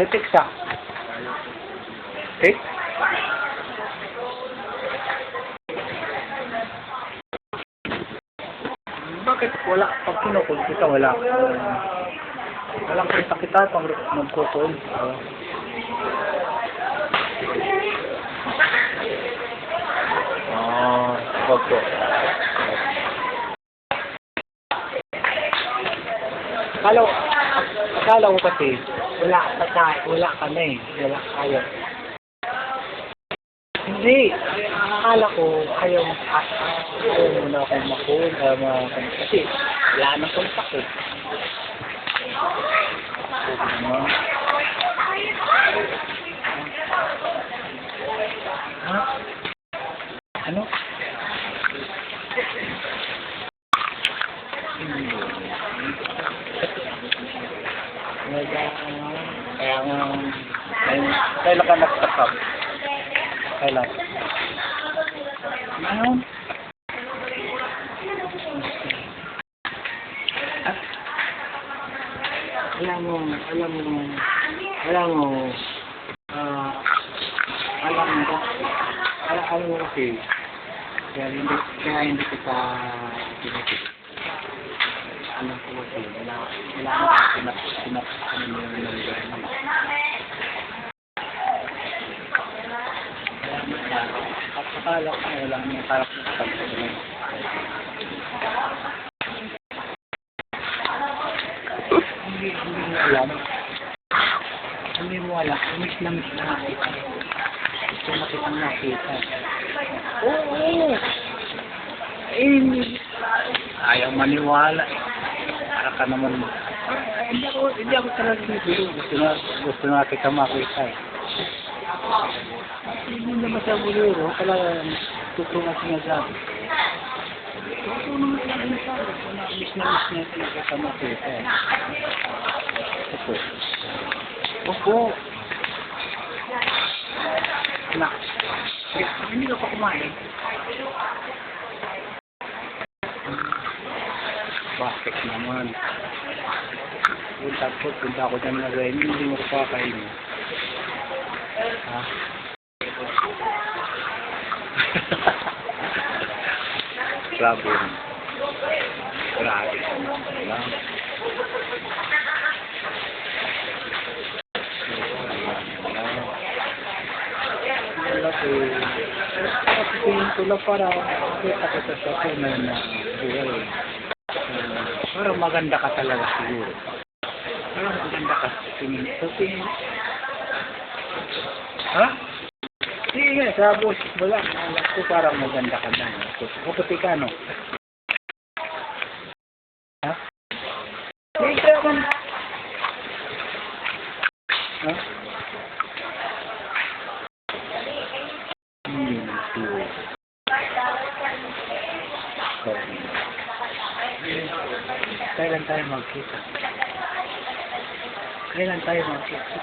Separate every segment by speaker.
Speaker 1: Sa text ah. Text? Bakit wala? Pag kinukul kita, wala. Walang kita pag magkukul. Wag po. Akala ko kasi, wala ka na eh. Wala kayo. Hindi. Akala ko, ayaw mo na akong makul. Kasi, wala nang kontak eh. Ha? Ano? Kaya nga, kailan ka nag-stop? Kailan? Ano? Alam mo kasi, kaya hindi kita pinipit. Alam ko kasi, wala pinap ano mo yung nangyari. At akala ko wala niya parang nakapagpapalala. Hindi mo alam. Hindi mo alam. Miss na nakita. Gusto na kitang nakita. Oo! Ayaw maniwala. Para ka naman. Hindi ako talaga nito. Gusto na kita makita eh. Hindi naman sa bulero. Talagang totoo na sinasabi. Totoo naman sinasabi. Miss na kita makita eh. Opo. Opo. Anak. Hindi ka pa kumain. Bakit naman? Punta ako dyan na rin. Hindi mo pa kainin. Ha? Grabe. Grabe. Tingin ko lang para kita kita sa tunay na buhay. Parang maganda ka talaga siguro. Parang maganda ka tingin. So tingin. Ha? Sige, sa boses mo lang. Alam ko parang maganda ka na. Kaputi ka, no? Ha? Sige ka man. Ha? Kailan tayo magkita?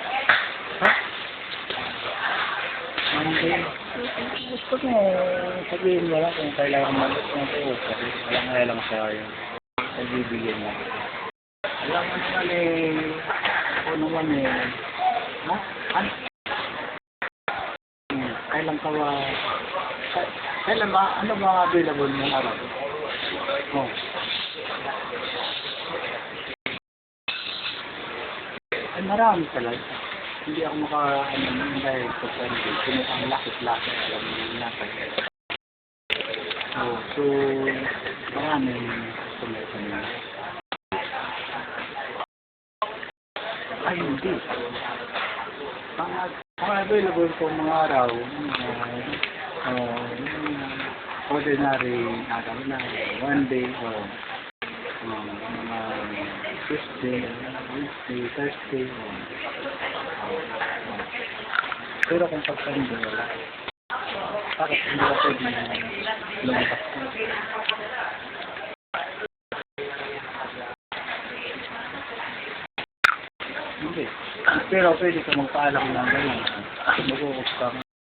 Speaker 1: Ha? Anong kayo? Gusto mo sabihin mo lang kung kailangan mag-uusap. Walang lang sa'yo. Pagbibigyan mo. Alam mo naman eh. Ako naman eh. Ha? Ano? Kailan ka ba? Kailan ba? Ano ba available mo araw? Oh. Ay, marami talaga. Hindi ako dahil sa friendly. Ang lakit-lakit lang nakay. So, maraming customer sa nila. Ay, hindi. Ang available ko mga araw, ordinary araw na, one day, mga Tuesday, Wednesday, Thursday, pero kung pagpando wala, bakit hindi ako lumabas? Hindi. Pero pwede ka magpaalam lang ngayon. Mag-uusap ka.